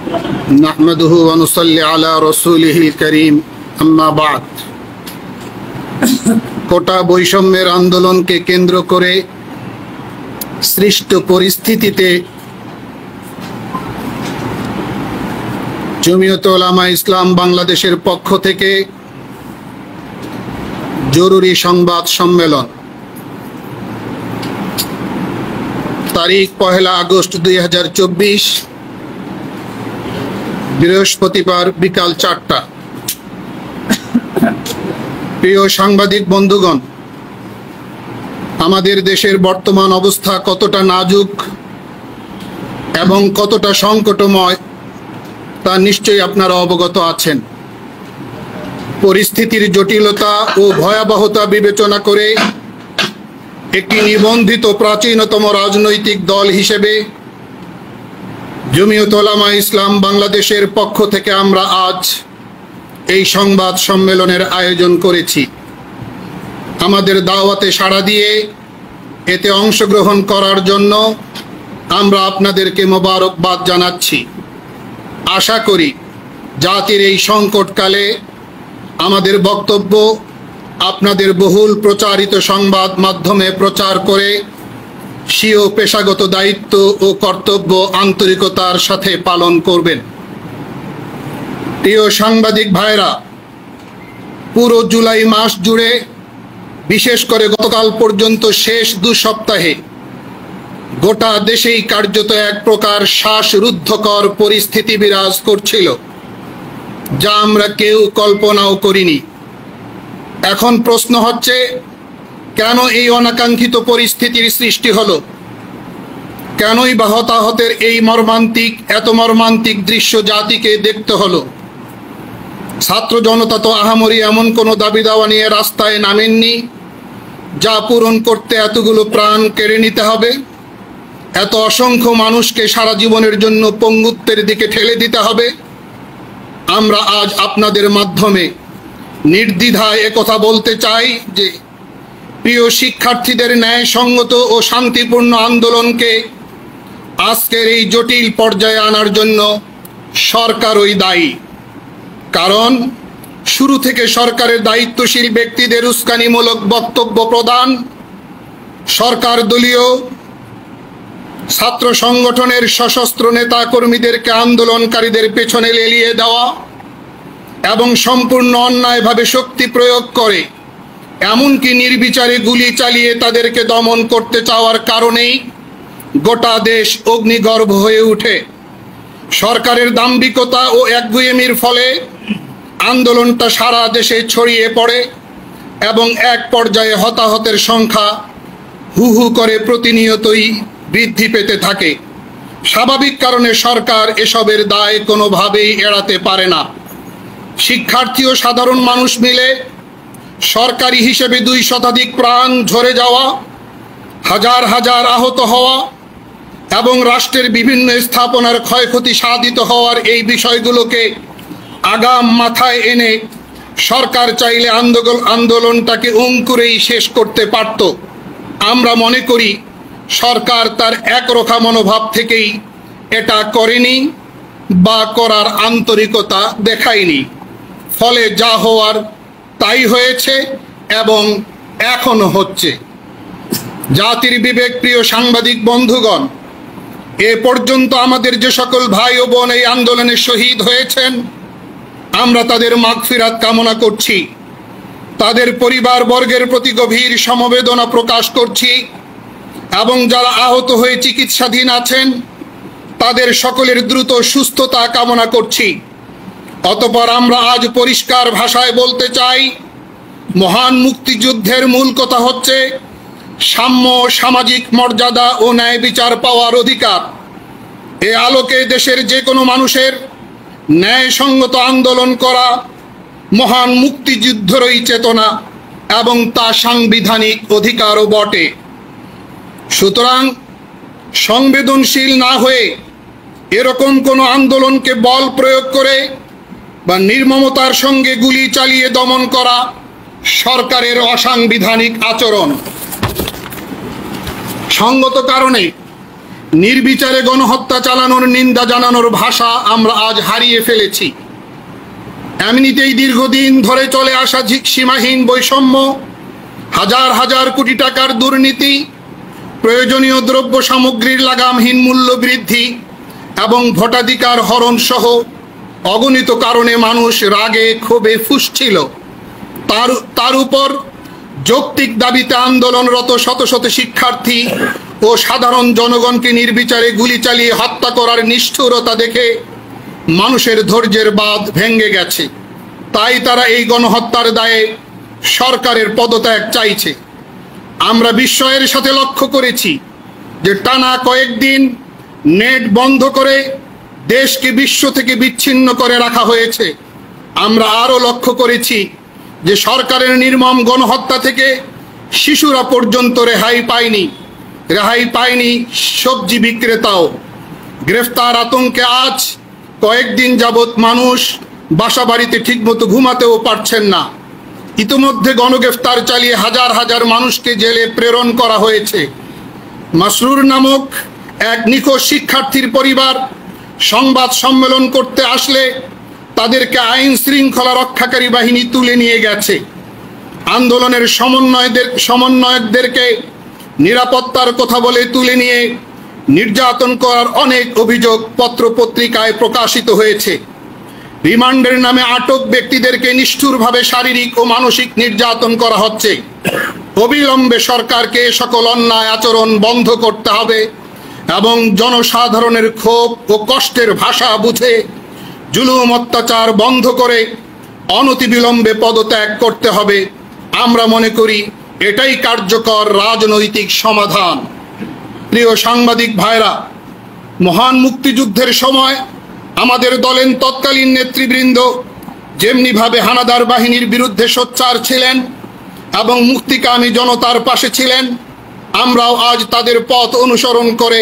نحمده ونصلي على رسوله الكريم أما بعد কোটা বৈষম্যের আন্দোলনকে কেন্দ্র করে সৃষ্ট পরিস্থিতিতে জমিয়তে উলামা ইসলাম বাংলাদেশের পক্ষ থেকে জরুরি সংবাদ সম্মেলন তারিখ 1 আগস্ট 2024 বৃহস্পতিবার বিকাল 4টা। প্রিয় সাংবাদিক বন্ধুগণ, আমাদের দেশের বর্তমান অবস্থা কতটা নাজুক এবং কতটা সংকটময় তা নিশ্চয়ই আপনারা অবগত আছেন। পরিস্থিতির জটিলতা ও ভয়াবহতা বিবেচনা করে একটি নিবন্ধিত প্রাচীনতম রাজনৈতিক দল হিসেবে জমিয়তে উলামা ইসলাম বাংলাদেশের পক্ষ থেকে আমরা আজ এই সংবাদ সম্মেলনের আয়োজন করেছি। আমাদের দাওয়াতে সাড়া দিয়ে এতে অংশগ্রহণ করার জন্য আমরা আপনাদেরকে মোবারকবাদ জানাচ্ছি। আশা করি জাতির এই সংকটকালে আমাদের বক্তব্য আপনাদের বহুল প্রচারিত সংবাদ মাধ্যমে প্রচার করে স্বীয় পেশাগত দায়িত্ব ও কর্তব্য আন্তরিকতার সাথে পালন করবেন। প্রিয় সাংবাদিক ভাইরা, পুরো জুলাই মাস জুড়ে, বিশেষ করে গতকাল পর্যন্ত শেষ 2 সপ্তাহে গোটা দেশেই কার্যত এক প্রকার শ্বাসরুদ্ধকর পরিস্থিতি বিরাজ করছিল, যা আমরা কেউ কল্পনাও করিনি। এখন প্রশ্ন হচ্ছে, কেন এই অনাকাঙ্ক্ষিত পরিস্থিতির সৃষ্টি হলো? কেনই বা হতাহতের এই এত মর্মান্তিক দৃশ্য জাতিকে দেখতে হলো? ছাত্র জনতা তো আহামরি এমন কোনো দাবি দাওয়া নিয়ে রাস্তায় নামেননি যা পূরণ করতে এতগুলো প্রাণ কেড়ে নিতে হবে, এত অসংখ্য মানুষকে সারা জীবনের জন্য পঙ্গুত্বের দিকে ঠেলে দিতে হবে। আমরা আজ আপনাদের মাধ্যমে নির্দ্বিধায় একথা বলতে চাই যে প্রিয় শিক্ষার্থীদের ন্যায়সঙ্গত ও শান্তিপূর্ণ আন্দোলনকে আজকের এই জটিল পর্যায়ে আনার জন্য সরকারই দায়ী। কারণ শুরু থেকে সরকারের দায়িত্বশীল ব্যক্তিদের উস্কানিমূলক বক্তব্য প্রদান, সরকার দলীয় ছাত্র সংগঠনের সশস্ত্র নেতা কর্মীদেরকে আন্দোলনকারীদের পেছনে লেলিয়ে দেওয়া এবং সম্পূর্ণ অন্যায়ভাবে শক্তি প্রয়োগ করে এমনকি নির্বিচারে গুলি চালিয়ে তাদেরকে দমন করতে চাওয়ার কারণেই গোটা দেশ অগ্নিগর্ভ হয়ে ওঠে। সরকারের দাম্ভিকতা ও একগুঁয়েমির ফলে আন্দোলনটা সারা দেশে ছড়িয়ে পড়ে এবং এক পর্যায়ে হতাহতের সংখ্যা হু হু করে প্রতিনিয়তই বৃদ্ধি পেতে থাকে। স্বাভাবিক কারণে সরকার এসবের দায় কোনোভাবেই এড়াতে পারে না। শিক্ষার্থী ও সাধারণ মানুষ মিলে সরকারি হিসেবে 2 শতাধিক প্রাণ ঝরে যাওয়া, হাজার হাজার আহত হওয়া এবং রাষ্ট্রের বিভিন্ন স্থাপনার ক্ষয়ক্ষতি সাধিত হওয়ার এই বিষয়গুলোকে আগাম মাথায় এনে সরকার চাইলে আন্দোলনটাকে অঙ্কুরেই শেষ করতে পারত। আমরা মনে করি সরকার তার একরোখা মনোভাব থেকেই এটা করেনি বা করার আন্তরিকতা দেখায়নি। ফলে যা হওয়ার তাই হয়েছে এবং এখনো হচ্ছে। জাতির বিবেক প্রিয় সাংবাদিক বন্ধুগণ, এ পর্যন্ত আমাদের যে সকল ভাই ও বোন এই আন্দোলনে শহীদ হয়েছেন, আমরা তাদের মাগফিরাত কামনা করছি। তাদের পরিবার বর্গের প্রতি গভীর সমবেদনা প্রকাশ করছি এবং যারা আহত হয়ে চিকিৎসাধীন আছেন তাদের সকলের দ্রুত সুস্থতা কামনা করছি। অতঃপর আমরা আজ পরিষ্কার ভাষায় বলতে চাই, মহান মুক্তিযুদ্ধের মূল কথা হচ্ছে সাম্য, সামাজিক মর্যাদা ও ন্যায় বিচার পাওয়ার অধিকার। এ আলোকে দেশের যে কোনো মানুষের ন্যায়সঙ্গত আন্দোলন করা মহান মুক্তিযুদ্ধেরই চেতনা এবং তা সাংবিধানিক অধিকারও বটে। সুতরাং সংবেদনশীল না হয়ে এরকম কোনো আন্দোলনকে বল প্রয়োগ করে বা নির্মমতার সঙ্গে গুলি চালিয়ে দমন করা সরকারের অসাংবিধানিক আচরণ। সঙ্গত কারণে নির্বিচারে গণহত্যা চালানোর নিন্দা জানানোর ভাষা আমরা আজ হারিয়ে ফেলেছি। এমনিতেই দীর্ঘদিন ধরে চলে আসা সীমাহীন বৈষম্য, হাজার হাজার কোটি টাকার দুর্নীতি, প্রয়োজনীয় দ্রব্য সামগ্রীর লাগামহীন মূল্য বৃদ্ধি এবং ভোটাধিকার হরণ সহ অগণিত কারণে মানুষ রাগে ক্ষোভে ফুঁসছিল। তার উপর যৌক্তিক দাবিতে আন্দোলনরত শত শত শিক্ষার্থী ও সাধারণ জনগণকে নির্বিচারে গুলি চালিয়ে হত্যা করার নিষ্ঠুরতা দেখে মানুষের ধৈর্যের বাঁধ ভেঙে গেছে। তাই তারা এই গণহত্যার দায়ে সরকারের পদত্যাগ চাইছে। আমরা বিস্ময়ের সাথে লক্ষ্য করেছি যে টানা কয়েকদিন নেট বন্ধ করে দেশকে বিশ্ব থেকে বিচ্ছিন্ন করে রাখা হয়েছে। আমরা আরও লক্ষ্য করেছি যে সরকারের নির্মম গণহত্যা থেকে শিশুরা পর্যন্ত রেহাই পায়নি সবজি বিক্রেতাও। গ্রেফতার আতঙ্কে আজ কয়েকদিন যাবৎ মানুষ বাসা বাড়িতে ঠিকমতো ঘুমাতেও পারছেন না। ইতিমধ্যে গণগ্রেফতার চালিয়ে হাজার হাজার মানুষকে জেলে প্রেরণ করা হয়েছে। মাসরুর নামক এক নিখোঁজ শিক্ষার্থীর পরিবার সংবাদ সম্মেলন করতে আসলে তাদেরকে আইন শৃঙ্খলা রক্ষাকারী বাহিনী তুলে নিয়ে গেছে। আন্দোলনের সমন্বয়কদেরকে নিরাপত্তার কথা বলে তুলে নিয়ে নির্যাতন করার অনেক অভিযোগ পত্রপত্রিকায় প্রকাশিত হয়েছে। রিমান্ডের নামে আটক ব্যক্তিদেরকে নিষ্ঠুরভাবে শারীরিক ও মানসিক নির্যাতন করা হচ্ছে। অবিলম্বে সরকারকে সকল অন্যায় আচরণ বন্ধ করতে হবে এবং জনসাধারণের ক্ষোভ ও কষ্টের ভাষা বুঝে জুলুম অত্যাচার বন্ধ করে অনতিবিলম্বে পদত্যাগ করতে হবে। আমরা মনে করি এটাই কার্যকর রাজনৈতিক সমাধান। প্রিয় সাংবাদিক ভাইরা, মহান মুক্তিযুদ্ধের সময় আমাদের দলের তৎকালীন নেতৃবৃন্দ যেমনিভাবে হানাদার বাহিনীর বিরুদ্ধে সোচ্চার ছিলেন এবং মুক্তিকামী জনতার পাশে ছিলেন, আমরাও আজ তাদের পথ অনুসরণ করে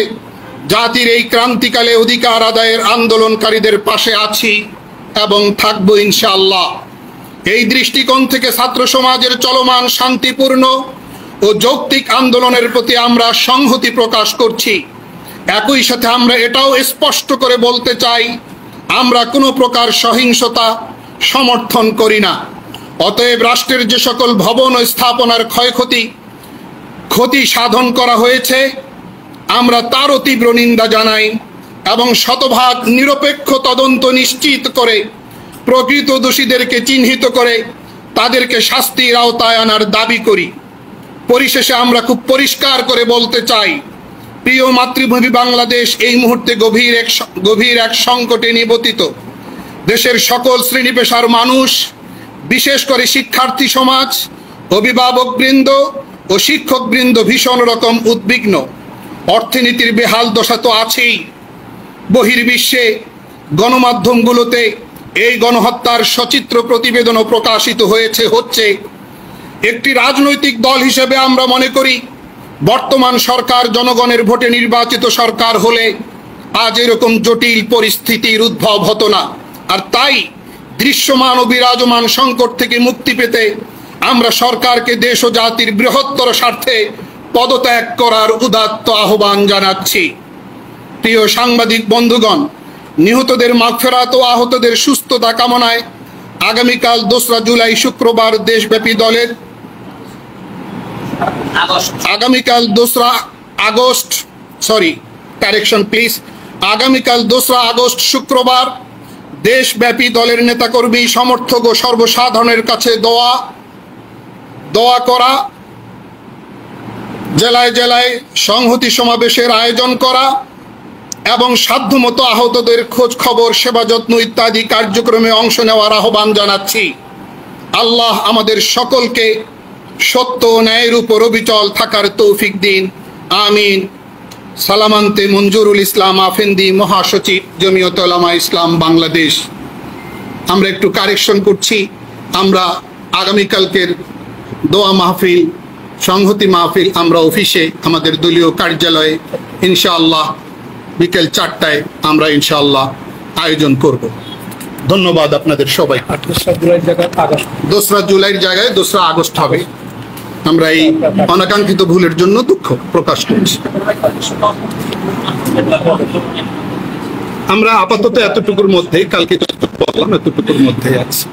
জাতির এই ক্রান্তিকালে অধিকার আদায়ের আন্দোলনকারীদের পাশে আছি এবং থাকব ইনশাআল্লাহ। এই দৃষ্টিকোণ থেকে ছাত্র সমাজের চলমান শান্তিপূর্ণ ও যৌক্তিক আন্দোলনের প্রতি আমরা সংহতি প্রকাশ করছি। একই সাথে আমরা এটাও স্পষ্ট করে বলতে চাই, আমরা কোনো প্রকার সহিংসতা সমর্থন করি না। অতএব রাষ্ট্রের যে সকল ভবন ও স্থাপনার ক্ষতি সাধন করা হয়েছে, আমরা তারও তীব্র নিন্দা জানাই এবং শতভাগ নিরপেক্ষ তদন্ত নিশ্চিত করে প্রকৃত দোষীদেরকে চিহ্নিত করে তাদেরকে শাস্তির আওতায় আনার দাবি করি। পরিশেষে আমরা খুব পরিষ্কার করে বলতে চাই, প্রিয় মাতৃভূমি বাংলাদেশ এই মুহূর্তে গভীর এক সংকটে নিপতিত। দেশের সকল শ্রেণী পেশার মানুষ, বিশেষ করে শিক্ষার্থী সমাজ, অভিভাবকবৃন্দ ও শিক্ষকবৃন্দ ভীষণ রকম উদ্বিগ্ন। অর্থনীতির বেহাল দশা তো আছেই, বহির্বিশ্বে গণমাধ্যমগুলোতে এই গণহত্যার সচিত্র প্রতিবেদনও প্রকাশিত হচ্ছে। একটি রাজনৈতিক দল হিসেবে আমরা মনে করি বর্তমান সরকার জনগণের ভোটে নির্বাচিত সরকার হলে আজ এরকম জটিল পরিস্থিতির উদ্ভব হতো না। আর তাই দৃশ্যমান ও বিরাজমান সংকট থেকে মুক্তি পেতে আমরা সরকারকে দেশ ও জাতির বৃহত্তর স্বার্থে পদত্যাগ করার উদাত্ত আহ্বান জানাচ্ছি। প্রিয় সাংবাদিক বন্ধুগণ, নিহতদের মাগফিরাত ও আহতদের সুস্থতা কামনায় আগামীকাল 2রা জুলাই শুক্রবার দেশব্যাপী দলের আগামীকাল 2রা আগস্ট শুক্রবার দেশব্যাপী দলের নেতাকর্মী, সমর্থক ও সর্বসাধারণের কাছে দোয়া করা, জেলায় জেলায় সংহতি সমাবেশের আয়োজন করা এবং সাধ্যমতো আহতদের খোঁজ খবর, সেবা যত্ন ইত্যাদি কার্যক্রমে অংশ নেওয়ার আহ্বান জানাচ্ছি। আল্লাহ আমাদের সকলকে সত্য ও ন্যায়ের উপর অবিচল থাকার তৌফিক দিন, আমিন। সালামান্তে মঞ্জুরুল ইসলাম আফেন্দি, মহাসচিব জমিয়তে উলামা ইসলাম বাংলাদেশ। আমরা একটু কারেকশন করছি, আমরা আগামীকালকের দোয়া মাহফিল, সংহতি মাহফিল আমরা অফিসে, আমাদের দলীয় কার্যালয়ে ইনশাআল্লাহ বিকেল 4টায় আমরা ইনশাআল্লাহ আয়োজন করব। ধন্যবাদ আপনাদের সবাই। 2রা জুলাইয়ের জায়গায় 2রা আগস্ট হবে। আমরা এই অনাকাঙ্ক্ষিত ভুলের জন্য দুঃখ প্রকাশ করছি। আমরা আপাতত এতটুকুর মধ্যে, কালকে যতটুকু বললাম এতটুকুর মধ্যে আছে।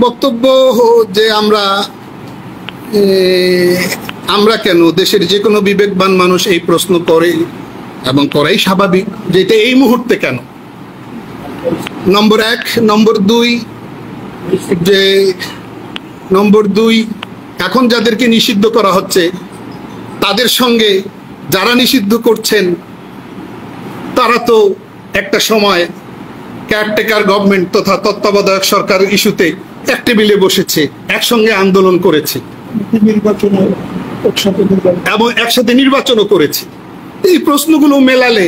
বক্তব্য যে আমরা কেন, দেশের যে কোনো বিবেকবান মানুষ এই প্রশ্ন করে এবং করাই স্বাভাবিক, যেটা এই মুহূর্তে কেন। নম্বর এক। নম্বর দুই, এখন যাদেরকে নিষিদ্ধ করা হচ্ছে তাদের সঙ্গে যারা নিষিদ্ধ করছেন তারা তো একটা সময় কেয়ারটেকার গভর্নমেন্ট তথা তত্ত্বাবধায়ক সরকার ইস্যুতে এক টেবিলে বসেছে, একসঙ্গে আন্দোলন করেছে এবং একসাথে নির্বাচনও করেছে। এই প্রশ্নগুলো মেলালে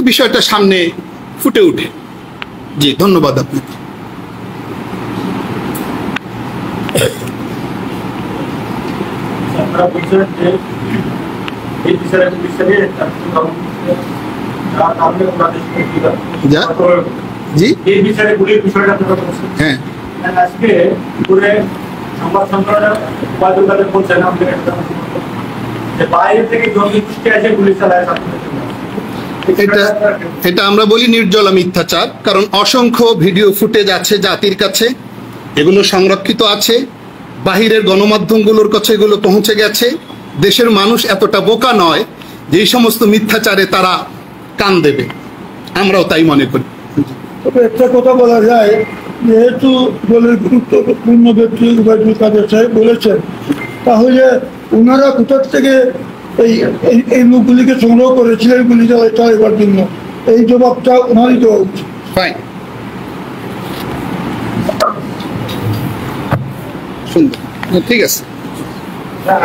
বিষয়টা সামনে ফুটে ওঠে। জি, ধন্যবাদ আপনাকে। জি, হ্যাঁ, আজকে সংবাদ সম্মেলনে বলছেন যে বাইরে থেকে জঙ্গি গোষ্ঠী আছে গুলি চালায়। এটা আমরা বলি নির্জলা মিথ্যাচার, কারণ অসংখ্য ভিডিও ফুটেজ আছে জাতির কাছে, এগুলো সংরক্ষিত আছে, বাহিরের গণমাধ্যমগুলোর কাছে এগুলো পৌঁছে গেছে। দেশের মানুষ এতটা বোকা নয় যে এই সমস্ত মিথ্যাচারে তারা কান দেবে, আমরাও তাই মনে করি। তবে একটা কথা বলা যায়, যেহেতু দলের গুরুত্বপূর্ণ ব্যক্তি উবাইদুল কাদের সাহেব বলেছেন, তাহলে ওনারা কোথার থেকে এই লোকগুলিকে সংগ্রহ করেছিলেন গুলি চালাইবার জন্য, এই জবাবটা ওনারই দেওয়া উচিত। ফাইন, সুন্দর, ঠিক আছে।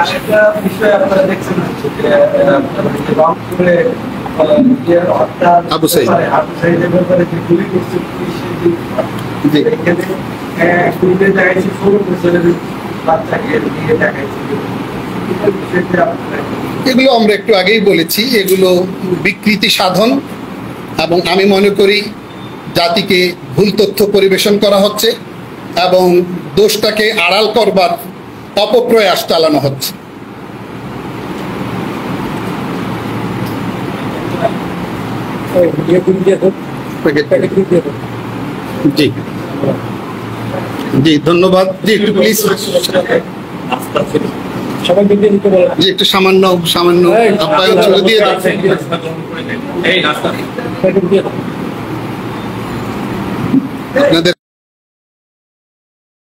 আরেকটা বিষয় আপনারা দেখছেন রংপুরে আবু সাঈদের ব্যাপারে যে গুলি করছে গুলিতে দেখাইছে 16 বছরের বাচ্চাকে দিয়ে দেখাইছে। এগুলো আমরা একটু আগেই বলেছি, এগুলো বিকৃতি সাধন এবং আমি মনে করি জাতিকে ভুল তথ্য পরিবেশন করা হচ্ছে এবং দোষটাকে আড়াল করবার অপপ্রয়াস চালানো হচ্ছে। জি জি, ধন্যবাদ। জি, একটু প্লিজ, জি একটু সামান্য আপ্যায়ন চলে দিয়ে দাও আপনাদের।